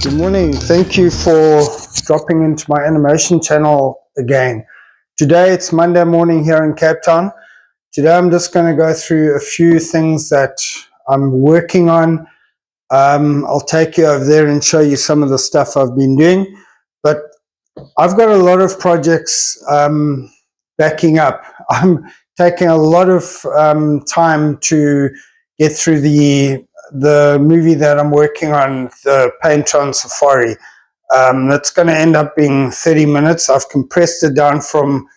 Good morning. Thank you for dropping into my animation channel again. Today it's Monday morning here in Cape Town. Today I'm just going to go through a few things that I'm working on. I'll take you over there and show you some of the stuff I've been doing. But I've got a lot of projects backing up. I'm taking a lot of time to get through the movie that I'm working on, the Paint on Safari. That's going to end up being 30 minutes. I've compressed it down from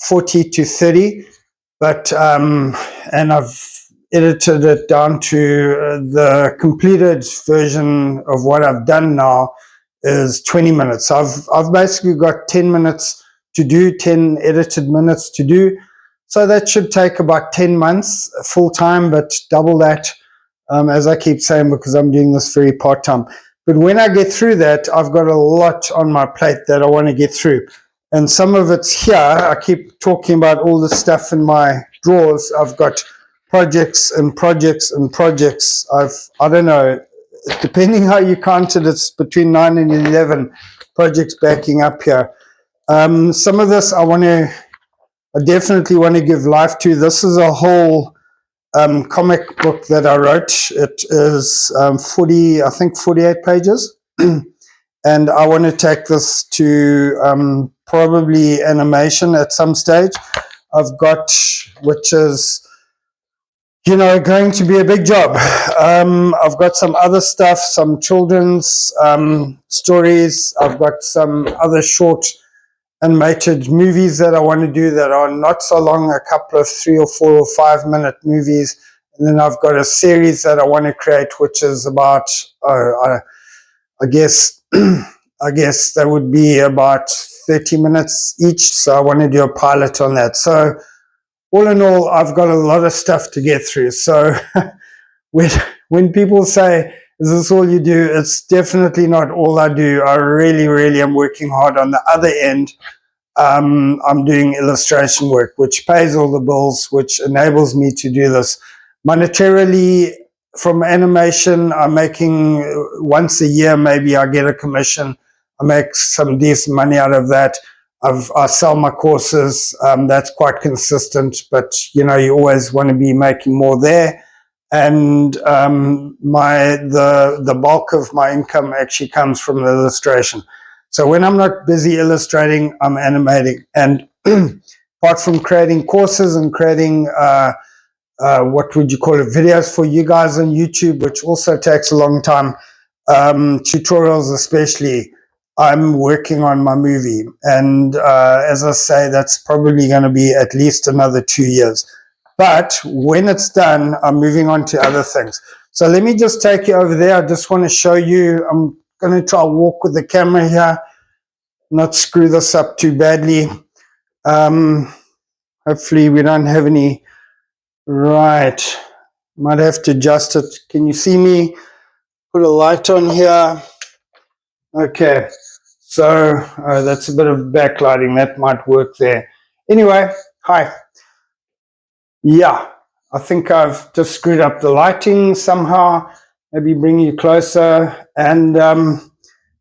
40 to 30, but and I've edited it down to the completed version of what I've done now is 20 minutes. I've basically got 10 minutes to do, 10 edited minutes to do. So that should take about 10 months full time, but double that, as I keep saying, because I'm doing this very part-time. But when I get through that, I've got a lot on my plate that I want to get through. And some of it's here. I keep talking about all the stuff in my drawers. I've got projects and projects and projects. I don't know, depending how you count it, it's between 9 and 11 projects backing up here. Some of this I definitely want to give life to. This is a whole comic book that I wrote. It is 48 pages. And I want to take this to probably animation at some stage. I've got, which is, going to be a big job. I've got some other stuff, some children's stories. I've got some other short animated movies that I want to do that are not so long, a couple of 3 or 4 or 5 minute movies. And then I've got a series that I want to create, which is about, I guess that would be about 30 minutes each. So I want to do a pilot on that. So all in all, I've got a lot of stuff to get through. So when people say, is this all you do? It's definitely not all I do. I really, really am working hard on the other end. I'm doing illustration work, which pays all the bills, which enables me to do this. Monetarily, from animation, I'm making once a year, maybe I get a commission. I make some decent money out of that. I sell my courses. That's quite consistent, but you always want to be making more there. And the bulk of my income actually comes from the illustration. So when I'm not busy illustrating, I'm animating. And apart from creating courses and creating what would you call it, videos for you guys on YouTube, which also takes a long time, tutorials especially, I'm working on my movie. And as I say, that's probably going to be at least another 2 years. But when it's done, I'm moving on to other things. So let me just take you over there. I just want to show you. I'm going to try to walk with the camera here, not screw this up too badly. Hopefully we don't have any. Right. Might have to adjust it. Can you see me? Put a light on here. Okay. So that's a bit of backlighting. That might work there. Anyway, hi. Yeah, I think I've just screwed up the lighting somehow. Maybe bring you closer, and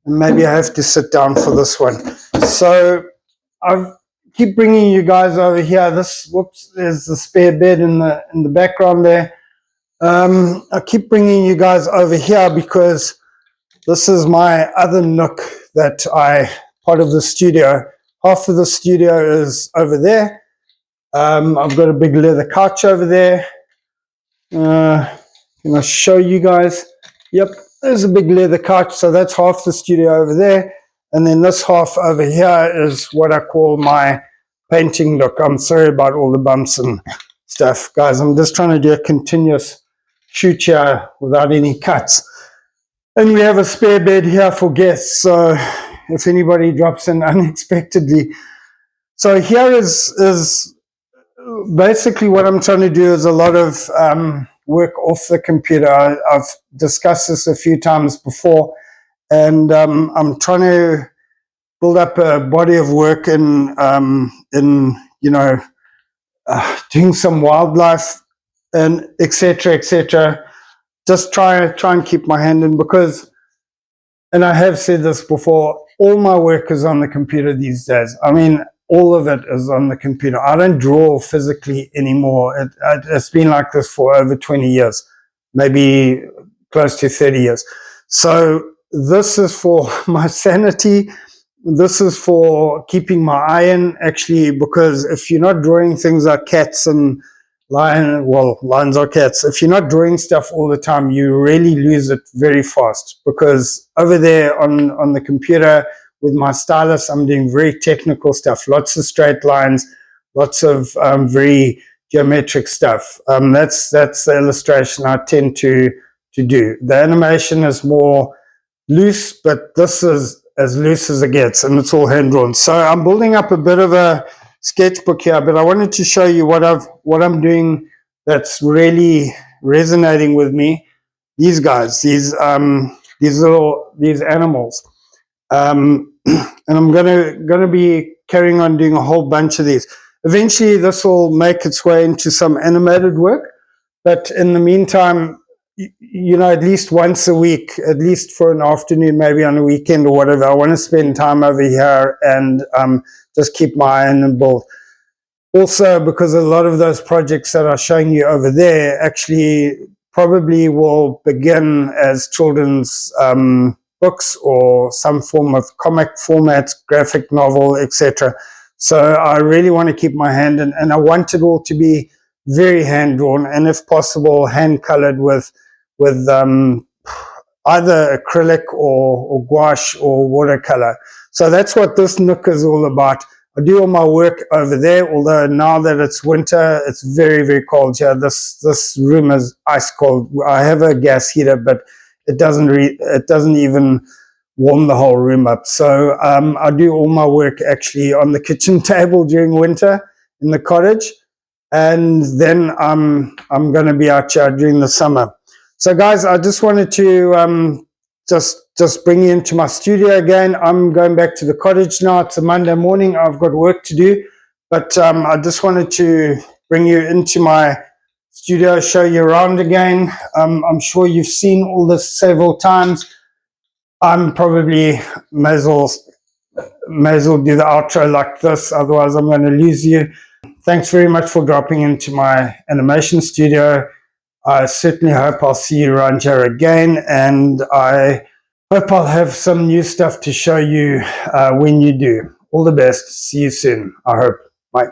maybe I have to sit down for this one. So I keep bringing you guys over here. There's the spare bed in the background there. I keep bringing you guys over here because this is my other nook that part of the studio. Half of the studio is over there. I've got a big leather couch over there. Can I show you guys? Yep, there's a big leather couch. So that's half the studio over there. And then this half over here is what I call my painting nook. I'm sorry about all the bumps and stuff, guys. I'm just trying to do a continuous shoot here without any cuts. And we have a spare bed here for guests. So if anybody drops in unexpectedly. So here is basically what I'm trying to do is a lot of work off the computer. I've discussed this a few times before, and I'm trying to build up a body of work in doing some wildlife and etc. Just try and keep my hand in, because and I have said this before, all my work is on the computer these days. I mean, all of it is on the computer. I don't draw physically anymore. It's been like this for over 20 years, maybe close to 30 years. So this is for my sanity. This is for keeping my eye in, actually, because if you're not drawing things like cats and lions are cats. If you're not drawing stuff all the time, you really lose it very fast, because over there on the computer with my stylus, I'm doing very technical stuff, lots of straight lines, lots of very geometric stuff. That's the illustration I tend to do. The animation is more loose, but this is as loose as it gets, and it's all hand drawn. So I'm building up a bit of a sketchbook here, but I wanted to show you what I'm doing that's really resonating with me. These guys, these animals, and I'm gonna be carrying on doing a whole bunch of these. Eventually, this will make its way into some animated work, but in the meantime, you know, at least once a week, at least for an afternoon, maybe on a weekend or whatever, I want to spend time over here and just keep my eye on and build. Also, because a lot of those projects that I'm showing you over there actually probably will begin as children's books or some form of comic format, graphic novel, etc. So I really want to keep my hand in, and I want it all to be very hand drawn, and if possible, hand colored with either acrylic or gouache or watercolor. So that's what this nook is all about. I do all my work over there, although now that it's winter, it's very, very cold here. This room is ice cold. I have a gas heater, but it doesn't even warm the whole room up. So I do all my work actually on the kitchen table during winter in the cottage, and then I'm going to be out here during the summer. So guys, I just wanted to just bring you into my studio again. I'm going back to the cottage now. It's a Monday morning. I've got work to do, but I just wanted to bring you into my studio, show you around again. I'm sure you've seen all this several times. I'm probably may as well do the outro like this, otherwise I'm going to lose you. Thanks very much for dropping into my animation studio. I certainly hope I'll see you around here again, and I hope I'll have some new stuff to show you when you do. All the best. See you soon, I hope. Bye.